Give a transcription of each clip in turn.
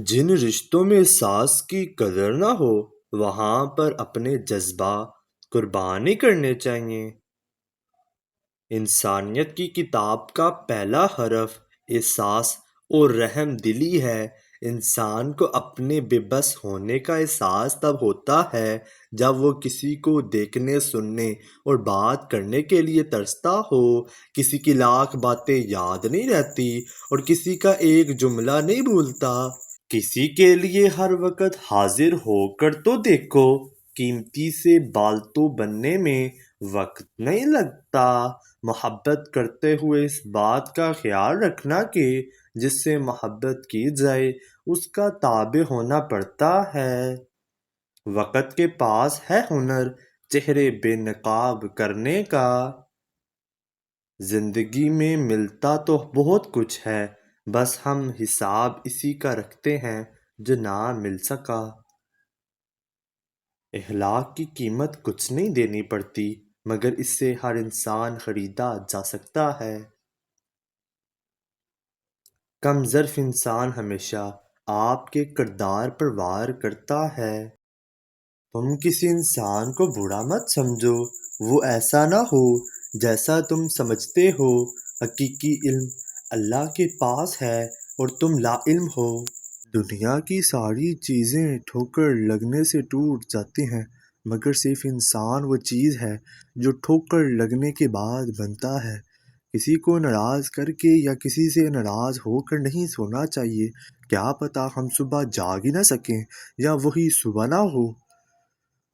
جن رشتوں میں ساس کی قدر نہ ہو وہاں پر اپنے جذبات قربانی کرنے چاہیے۔ انسانیت کی کتاب کا پہلا حرف احساس اور رحم دلی ہے۔ انسان کو اپنے بے بس ہونے کا احساس تب ہوتا ہے جب وہ کسی کو دیکھنے، سننے اور بات کرنے کے لیے ترستا ہو۔ کسی کی لاکھ باتیں یاد نہیں رہتی اور کسی کا ایک جملہ نہیں بھولتا۔ کسی کے لیے ہر وقت حاضر ہو کر تو دیکھو، قیمتی سے بالتو بننے میں وقت نہیں لگتا۔ محبت کرتے ہوئے اس بات کا خیال رکھنا کہ جس سے محبت کی جائے اس کا تابع ہونا پڑتا ہے۔ وقت کے پاس ہے ہنر چہرے بے نقاب کرنے کا۔ زندگی میں ملتا تو بہت کچھ ہے، بس ہم حساب اسی کا رکھتے ہیں جو نہ مل سکا۔ اخلاق کی قیمت کچھ نہیں دینی پڑتی، مگر اس سے ہر انسان خریدا جا سکتا ہے۔ کم ظرف انسان ہمیشہ آپ کے کردار پر وار کرتا ہے۔ تم کسی انسان کو برا مت سمجھو، وہ ایسا نہ ہو جیسا تم سمجھتے ہو۔ حقیقی علم اللہ کے پاس ہے اور تم لا علم ہو۔ دنیا کی ساری چیزیں ٹھوکر لگنے سے ٹوٹ جاتی ہیں، مگر صرف انسان وہ چیز ہے جو ٹھوکر لگنے کے بعد بنتا ہے۔ کسی کو ناراض کر کے یا کسی سے ناراض ہو کر نہیں سونا چاہیے۔ کیا پتہ ہم صبح جاگ ہی نہ سکیں یا وہی صبح نہ ہو۔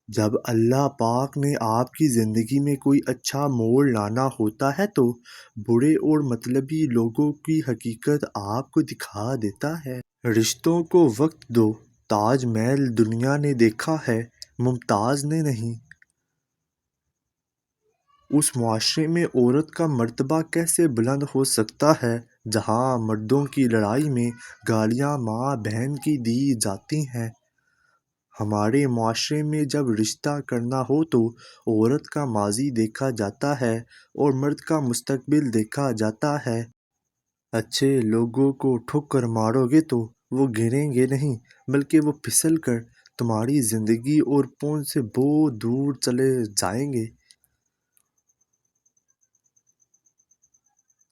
جب اللہ پاک نے آپ کی زندگی میں کوئی اچھا موڑ لانا ہوتا ہے تو برے اور مطلبی لوگوں کی حقیقت آپ کو دکھا دیتا ہے۔ رشتوں کو وقت دو، تاج محل دنیا نے دیکھا ہے، ممتاز نے نہیں۔ اس معاشرے میں عورت کا مرتبہ کیسے بلند ہو سکتا ہے جہاں مردوں کی لڑائی میں گالیاں ماں بہن کی دی جاتی ہیں۔ ہمارے معاشرے میں جب رشتہ کرنا ہو تو عورت کا ماضی دیکھا جاتا ہے اور مرد کا مستقبل دیکھا جاتا ہے۔ اچھے لوگوں کو ٹھوکر مارو گے تو وہ گریں گے نہیں، بلکہ وہ پھسل کر تمہاری زندگی اور پہنچ سے بہت دور چلے جائیں گے۔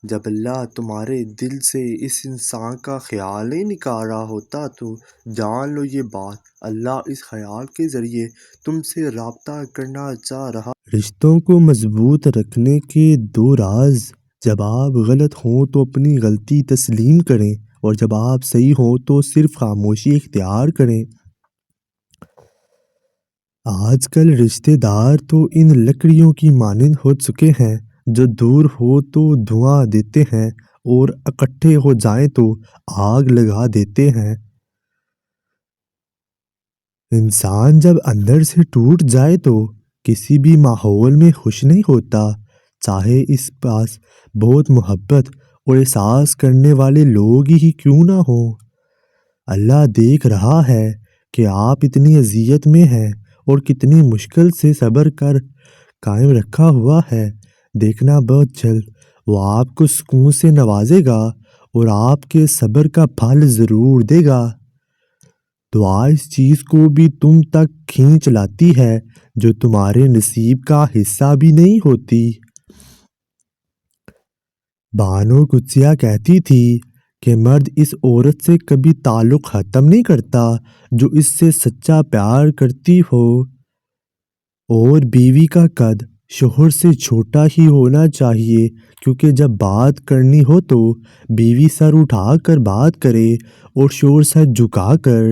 جب اللہ تمہارے دل سے اس انسان کا خیال ہی نکال رہا ہوتا تو جان لو یہ بات اللہ اس خیال کے ذریعے تم سے رابطہ کرنا چاہ رہا۔ رشتوں کو مضبوط رکھنے کے دو راز: جب آپ غلط ہوں تو اپنی غلطی تسلیم کریں، اور جب آپ صحیح ہوں تو صرف خاموشی اختیار کریں۔ آج کل رشتہ دار تو ان لکڑیوں کی مانند ہو چکے ہیں جو دور ہو تو دھواں دیتے ہیں اور اکٹھے ہو جائیں تو آگ لگا دیتے ہیں۔ انسان جب اندر سے ٹوٹ جائے تو کسی بھی ماحول میں خوش نہیں ہوتا، چاہے اس پاس بہت محبت اور احساس کرنے والے لوگ ہی کیوں نہ ہوں۔ اللہ دیکھ رہا ہے کہ آپ اتنی اذیت میں ہیں اور کتنی مشکل سے صبر کر قائم رکھا ہوا ہے۔ دیکھنا بہت جلد وہ آپ کو سکون سے نوازے گا اور آپ کے صبر کا پھل ضرور دے گا۔ دعا اس چیز کو بھی تم تک کھینچ لاتی ہے جو تمہارے نصیب کا حصہ بھی نہیں ہوتی۔ بانو قدسیہ کہتی تھی کہ مرد اس عورت سے کبھی تعلق ختم نہیں کرتا جو اس سے سچا پیار کرتی ہو، اور بیوی کا قد شوہر سے چھوٹا ہی ہونا چاہیے، کیونکہ جب بات کرنی ہو تو بیوی سر اٹھا کر بات کرے اور شوہر سر جھکا کر۔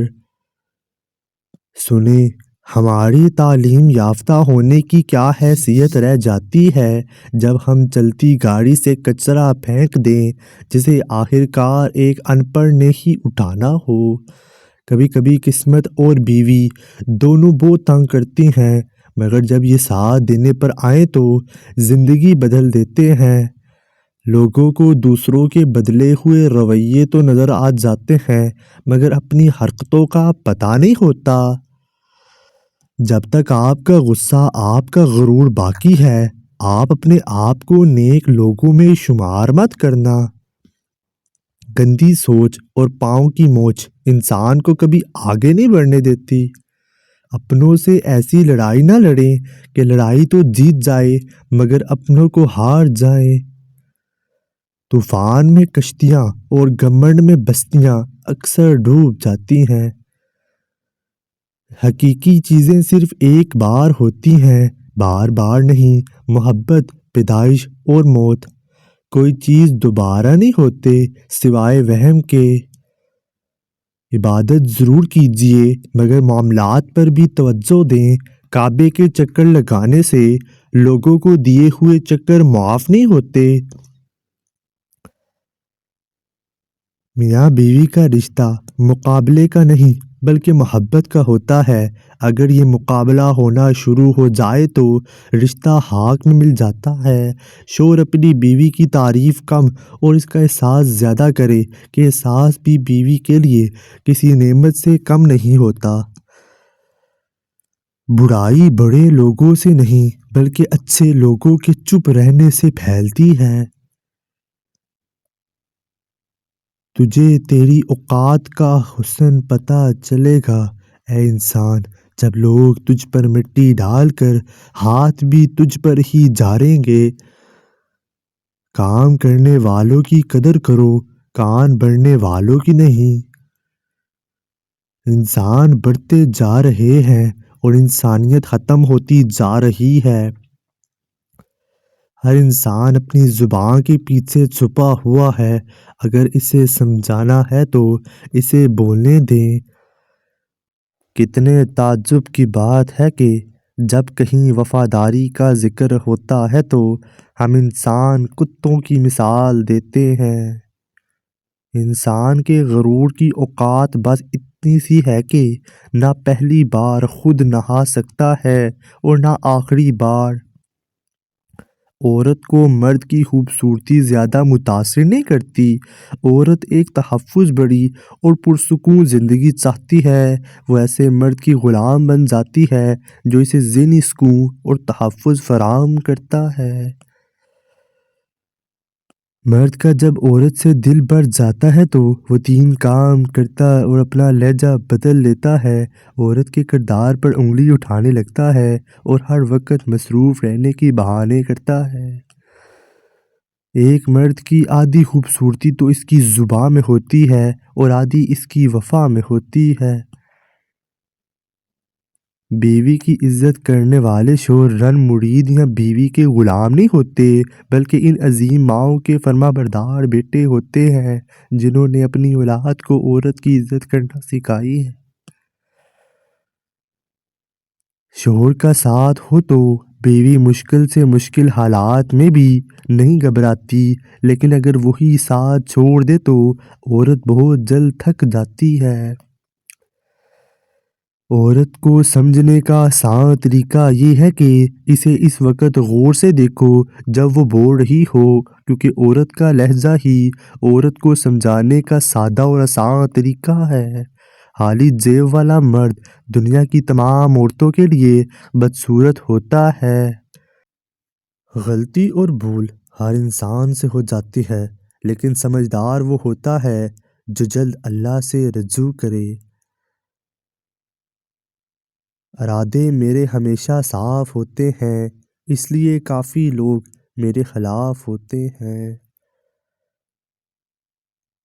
سنیں، ہماری تعلیم یافتہ ہونے کی کیا حیثیت رہ جاتی ہے جب ہم چلتی گاڑی سے کچرا پھینک دیں جسے آخرکار ایک ان پڑھ نے ہی اٹھانا ہو۔ کبھی کبھی قسمت اور بیوی دونوں بہت تنگ کرتی ہیں، مگر جب یہ ساتھ دینے پر آئیں تو زندگی بدل دیتے ہیں۔ لوگوں کو دوسروں کے بدلے ہوئے رویے تو نظر آ جاتے ہیں، مگر اپنی حرکتوں کا پتہ نہیں ہوتا۔ جب تک آپ کا غصہ، آپ کا غرور باقی ہے، آپ اپنے آپ کو نیک لوگوں میں شمار مت کرنا۔ گندی سوچ اور پاؤں کی موچ انسان کو کبھی آگے نہیں بڑھنے دیتی۔ اپنوں سے ایسی لڑائی نہ لڑیں کہ لڑائی تو جیت جائے مگر اپنوں کو ہار جائیں۔ طوفان میں کشتیاں اور گھمنڈ میں بستیاں اکثر ڈوب جاتی ہیں۔ حقیقی چیزیں صرف ایک بار ہوتی ہیں، بار بار نہیں۔ محبت، پیدائش اور موت، کوئی چیز دوبارہ نہیں ہوتے سوائے وہم کے۔ عبادت ضرور کیجیے مگر معاملات پر بھی توجہ دیں۔ کعبے کے چکر لگانے سے لوگوں کو دیے ہوئے چکر معاف نہیں ہوتے۔ میاں بیوی کا رشتہ مقابلے کا نہیں بلکہ محبت کا ہوتا ہے۔ اگر یہ مقابلہ ہونا شروع ہو جائے تو رشتہ خاک میں مل جاتا ہے۔ شوہر اپنی بیوی کی تعریف کم اور اس کا احساس زیادہ کرے کہ احساس بھی بیوی کے لیے کسی نعمت سے کم نہیں ہوتا۔ برائی بڑے لوگوں سے نہیں بلکہ اچھے لوگوں کے چپ رہنے سے پھیلتی ہے۔ تجھے تیری اوقات کا حسن پتہ چلے گا اے انسان جب لوگ تجھ پر مٹی ڈال کر ہاتھ بھی تجھ پر ہی جھاڑیں گے۔ کام کرنے والوں کی قدر کرو، کان بھرنے والوں کی نہیں۔ انسان بڑھتے جا رہے ہیں اور انسانیت ختم ہوتی جا رہی ہے۔ ہر انسان اپنی زبان کے پیچھے چھپا ہوا ہے، اگر اسے سمجھانا ہے تو اسے بولنے دیں۔ کتنے تعجب کی بات ہے کہ جب کہیں وفاداری کا ذکر ہوتا ہے تو ہم انسان کتوں کی مثال دیتے ہیں۔ انسان کے غرور کی اوقات بس اتنی سی ہے کہ نہ پہلی بار خود نہا سکتا ہے اور نہ آخری بار۔ عورت کو مرد کی خوبصورتی زیادہ متاثر نہیں کرتی۔ عورت ایک تحفظ بڑی اور پرسکون زندگی چاہتی ہے، وہ ایسے مرد کی غلام بن جاتی ہے جو اسے ذہنی سکون اور تحفظ فراہم کرتا ہے۔ مرد کا جب عورت سے دل بھر جاتا ہے تو وہ 3 کام کرتا اور اپنا لہجہ بدل لیتا ہے۔ عورت کے کردار پر انگلی اٹھانے لگتا ہے اور ہر وقت مصروف رہنے کے بہانے کرتا ہے۔ ایک مرد کی آدھی خوبصورتی تو اس کی زبان میں ہوتی ہے اور آدھی اس کی وفا میں ہوتی ہے۔ بیوی کی عزت کرنے والے شوہر رن مرید یا بیوی کے غلام نہیں ہوتے بلکہ ان عظیم ماؤں کے فرمانبردار بیٹے ہوتے ہیں جنہوں نے اپنی اولاد کو عورت کی عزت کرنا سکھائی ہے۔ شوہر کا ساتھ ہو تو بیوی مشکل سے مشکل حالات میں بھی نہیں گھبراتی، لیکن اگر وہی ساتھ چھوڑ دے تو عورت بہت جلد تھک جاتی ہے۔ عورت کو سمجھنے کا آسان طریقہ یہ ہے کہ اسے اس وقت غور سے دیکھو جب وہ بول رہی ہو، کیونکہ عورت کا لہجہ ہی عورت کو سمجھانے کا سادہ اور آسان طریقہ ہے۔ خالی جیب والا مرد دنیا کی تمام عورتوں کے لیے بدصورت ہوتا ہے۔ غلطی اور بھول ہر انسان سے ہو جاتی ہے، لیکن سمجھدار وہ ہوتا ہے جو جلد اللہ سے رجوع کرے۔ ارادے میرے ہمیشہ صاف ہوتے ہیں، اس لیے کافی لوگ میرے خلاف ہوتے ہیں۔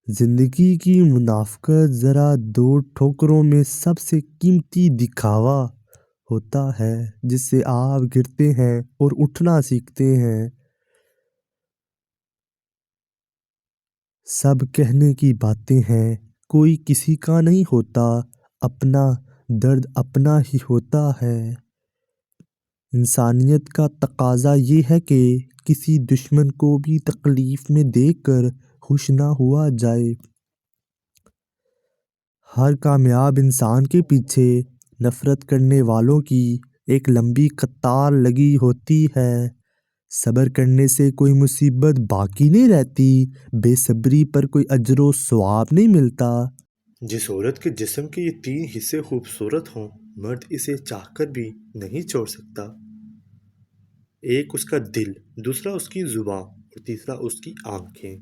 زندگی کی منافقت ذرا 2 ٹھوکروں میں سب سے قیمتی دکھاوا ہوتا ہے جس سے آپ گرتے ہیں اور اٹھنا سیکھتے ہیں۔ سب کہنے کی باتیں ہیں، کوئی کسی کا نہیں ہوتا، اپنا درد اپنا ہی ہوتا ہے۔ انسانیت کا تقاضا یہ ہے کہ کسی دشمن کو بھی تکلیف میں دیکھ کر خوش نہ ہوا جائے۔ ہر کامیاب انسان کے پیچھے نفرت کرنے والوں کی ایک لمبی قطار لگی ہوتی ہے۔ صبر کرنے سے کوئی مصیبت باقی نہیں رہتی، بے صبری پر کوئی اجر و ثواب نہیں ملتا۔ جس عورت کے جسم کے یہ 3 حصے خوبصورت ہوں، مرد اسے چاہ کر بھی نہیں چھوڑ سکتا۔ ایک اس کا دل، دوسرا اس کی زبان اور تیسرا اس کی آنکھیں۔